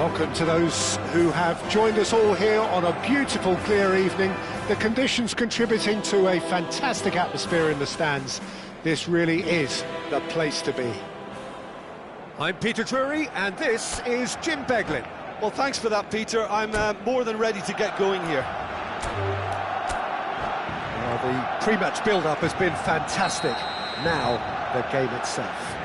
Welcome to those who have joined us all here on a beautiful, clear evening. The conditions contributing to a fantastic atmosphere in the stands. This really is the place to be. I'm Peter Drury, and this is Jim Beglin. Well, thanks for that, Peter. I'm more than ready to get going here. Well, the pre-match build-up has been fantastic. Now, the game itself.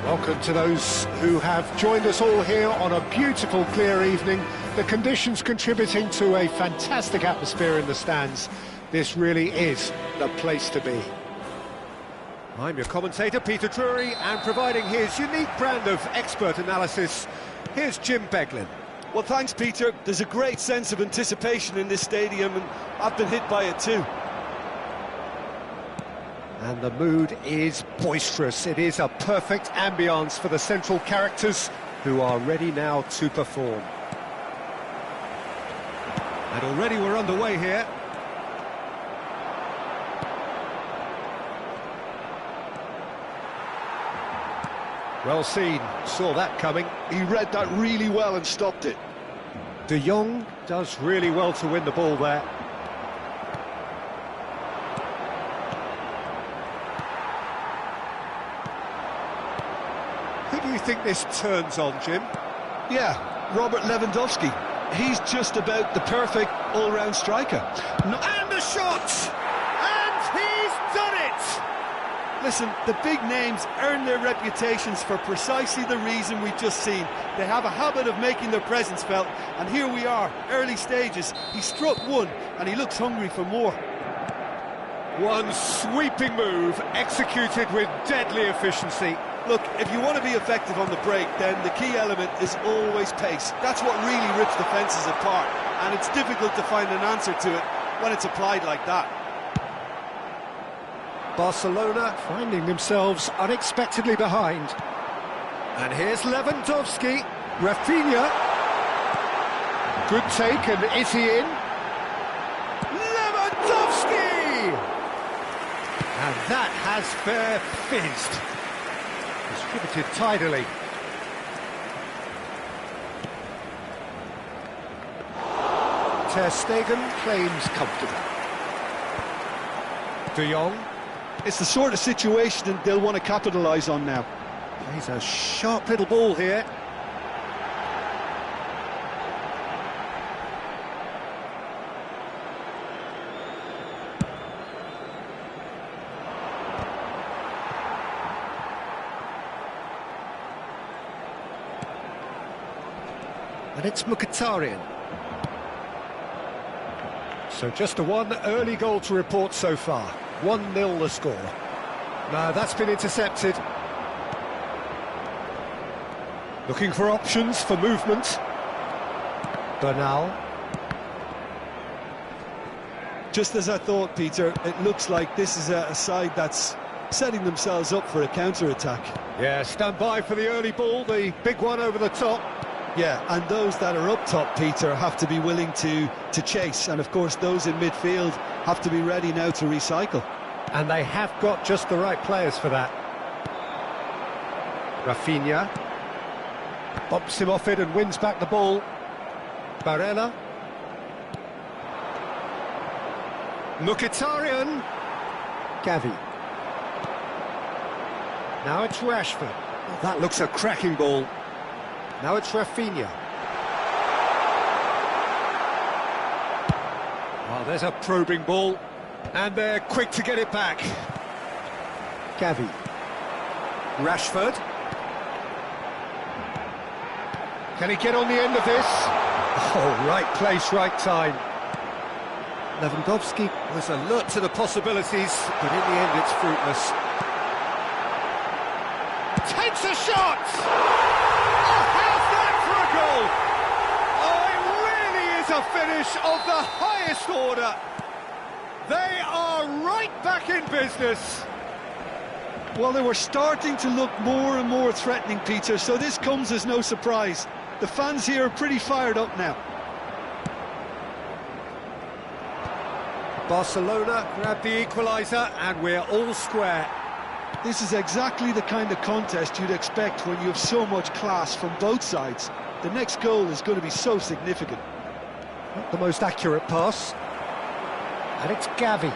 Welcome to those who have joined us all here on a beautiful, clear evening. The conditions contributing to a fantastic atmosphere in the stands. This really is the place to be. I'm your commentator, Peter Drury, and providing his unique brand of expert analysis, here's Jim Beglin. Well, thanks, Peter. There's a great sense of anticipation in this stadium, and I've been hit by it too. And the mood is boisterous. It is a perfect ambience for the central characters who are ready now to perform. And already we're underway here. Well seen, saw that coming. He read that really well and stopped it. De Jong does really well to win the ball there. Who do you think this turns on, Jim? Yeah, Robert Lewandowski. He's just about the perfect all-round striker. And the shot! And he's done it! Listen, the big names earn their reputations for precisely the reason we've just seen. They have a habit of making their presence felt, and here we are, early stages. He struck one, and he looks hungry for more. One sweeping move, executed with deadly efficiency. Look, if you want to be effective on the break, then the key element is always pace. That's what really rips defences apart, and it's difficult to find an answer to it when it's applied like that. Barcelona finding themselves unexpectedly behind. And here's Lewandowski. Rafinha. Good take, and is he in? Lewandowski! And that has fair fizzed. Distributed tidily. Ter Stegen claims comfortable. De Jong. It's the sort of situation they'll want to capitalise on now. He's a sharp little ball here. And it's Mkhitaryan. So just a one early goal to report so far. 1-0 the score. No, that's been intercepted. Looking for options for movement. Bernal. Just as I thought, Peter, it looks like this is a side that's setting themselves up for a counter-attack. Yeah, stand by for the early ball, the big one over the top. Yeah, and those that are up top, Peter, have to be willing to chase. And, of course, those in midfield have to be ready now to recycle. And they have got just the right players for that. Rafinha. Bumps him off it and wins back the ball. Barella. Mkhitaryan. Gavi. Now it's Rashford. Oh, that looks a cracking ball. Now it's Rafinha. Oh, there's a probing ball. And they're quick to get it back. Gavi. Rashford. Can he get on the end of this? Oh, right place, right time. Lewandowski was alert to the possibilities, but in the end it's fruitless. Takes a shot! Oh, how's that for a goal? Oh, it really is a finish of the highest order. They are right back in business. Well, they were starting to look more and more threatening, Peter, so this comes as no surprise. The fans here are pretty fired up now. Barcelona grab the equaliser and we're all square. This is exactly the kind of contest you'd expect when you have so much class from both sides. The next goal is going to be so significant. Not the most accurate pass. And it's Gavi.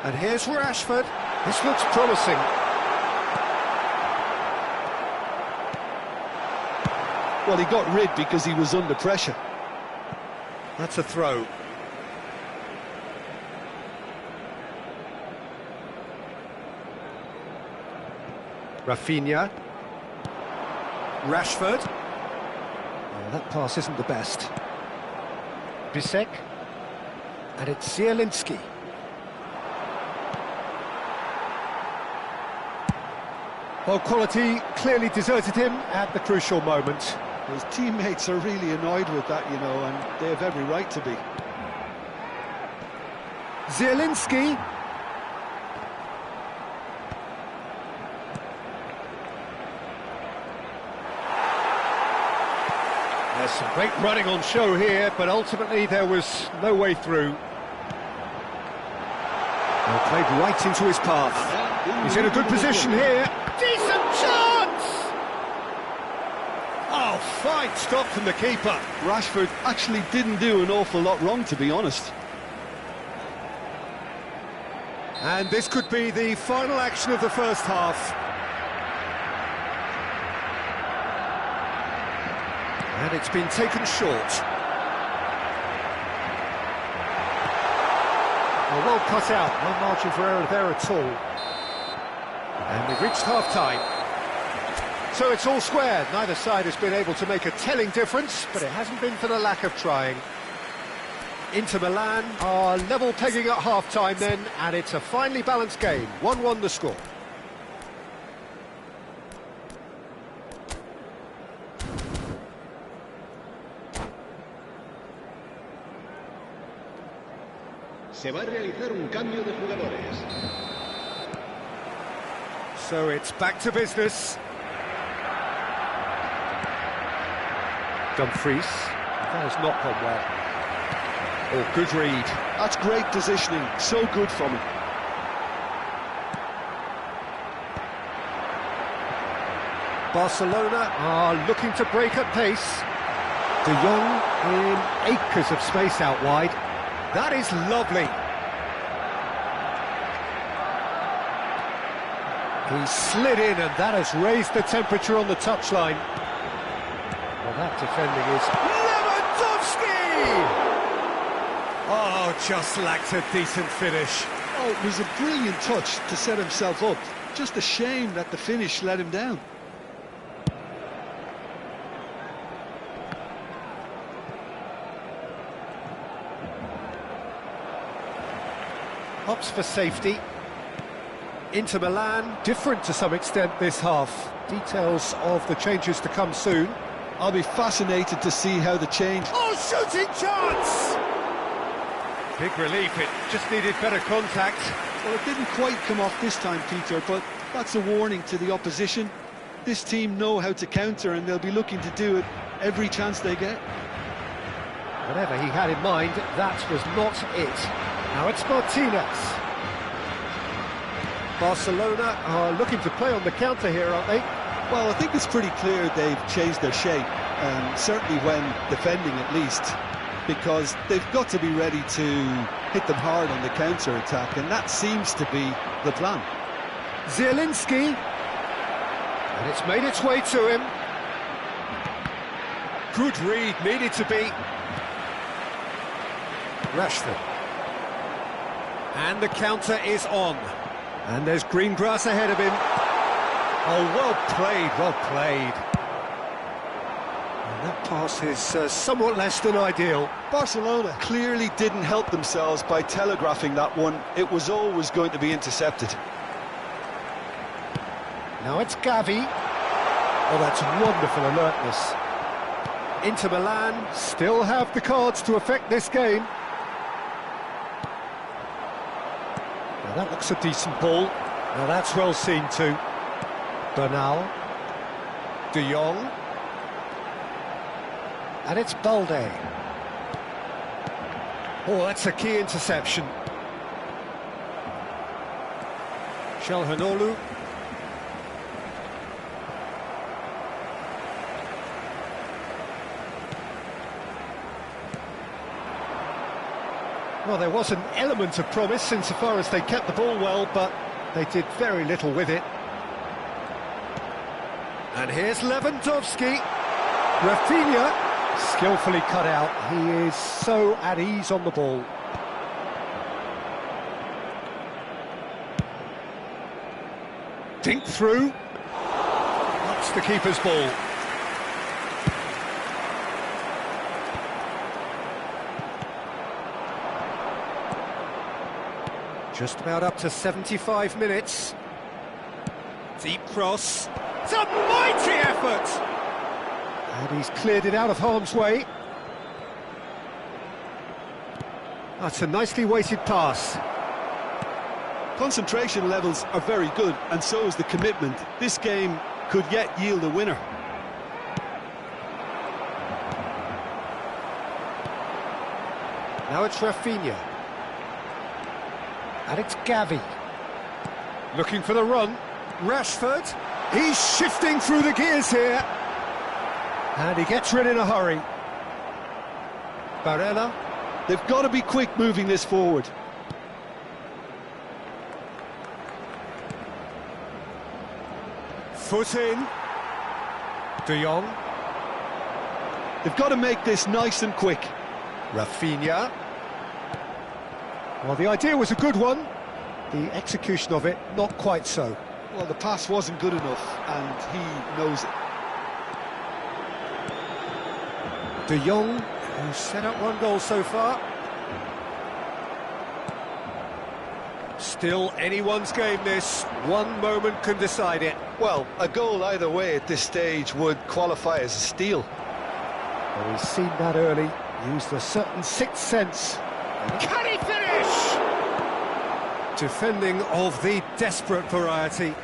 And here's Rashford. This looks promising. Well, he got rid because he was under pressure. That's a throw. Rafinha. Rashford. Oh, that pass isn't the best. Bisek. And it's Zielinski. Well, quality clearly deserted him at the crucial moment. His teammates are really annoyed with that, you know, and they have every right to be. Zielinski. There's some great running on show here, but ultimately there was no way through. Well, played right into his path. He's in a good position here. Decent chance! Oh, fine stop from the keeper. Rashford actually didn't do an awful lot wrong, to be honest. And this could be the final action of the first half. And it's been taken short. Well cut out, no margin for error there at all. And we've reached half-time. So it's all square. Neither side has been able to make a telling difference, but it hasn't been for the lack of trying. Inter Milan are level pegging at half-time then, and it's a finely balanced game. 1-1 the score. Se va a realizar un cambio de jugadores. So it's back to business. Dumfries. That has not gone well. Oh, good read. That's great positioning, so good from him. Barcelona are looking to break at pace. De Jong in acres of space out wide. That is lovely. He slid in, and that has raised the temperature on the touchline. Well, that defending is Lewandowski! Oh, just lacked a decent finish. Oh, it was a brilliant touch to set himself up. Just a shame that the finish let him down. Opts for safety. Inter Milan, different to some extent this half. Details of the changes to come soon. I'll be fascinated to see how the change... Oh, shooting chance! Big relief, it just needed better contact. Well, it didn't quite come off this time, Peter, but that's a warning to the opposition. This team know how to counter, and they'll be looking to do it every chance they get. Whatever he had in mind, that was not it. Now it's Martinez. Barcelona are looking to play on the counter here, aren't they? Well, I think it's pretty clear they've changed their shape, certainly when defending at least, because they've got to be ready to hit them hard on the counter-attack, and that seems to be the plan. Zielinski, and it's made its way to him. Good read, needed to be. Rashford. And the counter is on. And there's green grass ahead of him. Oh, well played, well played. And that pass is somewhat less than ideal. Barcelona clearly didn't help themselves by telegraphing that one. It was always going to be intercepted. Now it's Gavi. Oh, that's wonderful alertness. Inter Milan still have the cards to affect this game. Now that looks a decent ball. Now that's well seen too. Bernal. De Jong. And it's Balde. Oh, that's a key interception. Çalhanoğlu. Well, there was an element of promise insofar as they kept the ball well, but they did very little with it. And here's Lewandowski. Rafinha, skillfully cut out. He is so at ease on the ball. Dink through. That's the keeper's ball. Just about up to 75 minutes. Deep cross. It's a mighty effort! And he's cleared it out of harm's way. That's a nicely weighted pass. Concentration levels are very good, and so is the commitment. This game could yet yield a winner. Now it's Rafinha. And it's Gavi. Looking for the run. Rashford. He's shifting through the gears here. And he gets rid in a hurry. Barella. They've got to be quick moving this forward. Foot in. De Jong. They've got to make this nice and quick. Rafinha. Well, the idea was a good one. The execution of it, not quite so. Well, the pass wasn't good enough, and he knows it. De Jong, who's set up one goal so far. Still anyone's game, this. One moment can decide it. Well, a goal either way at this stage would qualify as a steal. Well, he's seen that early, used a certain sixth sense. Can he finish? Defending of the desperate variety.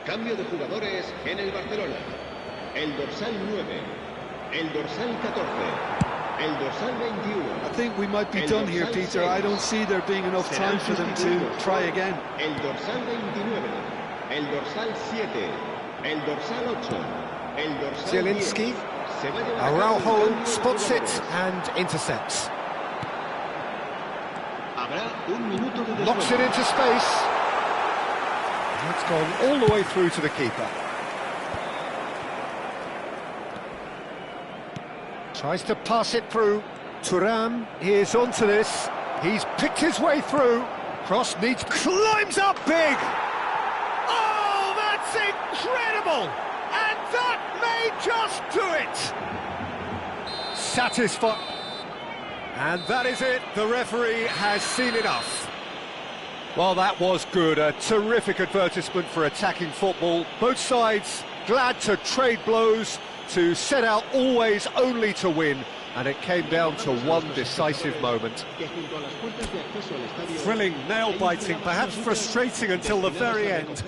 Cambio de jugadores en el Barcelona. El dorsal 9, el dorsal 14, el dorsal 21. I think we might be done here, Peter. I don't see there being enough time for them to try again. El dorsal 29, el dorsal 7, el dorsal 8, el dorsal Zielinski. 10. Araujo spots it and intercepts. Habrá un minuto de Knocks it into space. It's gone all the way through to the keeper. Tries to pass it through. Thuram is onto this. He's picked his way through. Cross needs... climbs up big! Oh, that's incredible! And that may just do it! Satisfied. And that is it. The referee has seen enough. Well, that was good. A terrific advertisement for attacking football. Both sides glad to trade blows, to set out always only to win. And it came down to one decisive moment. Thrilling, nail-biting, perhaps frustrating until the very end.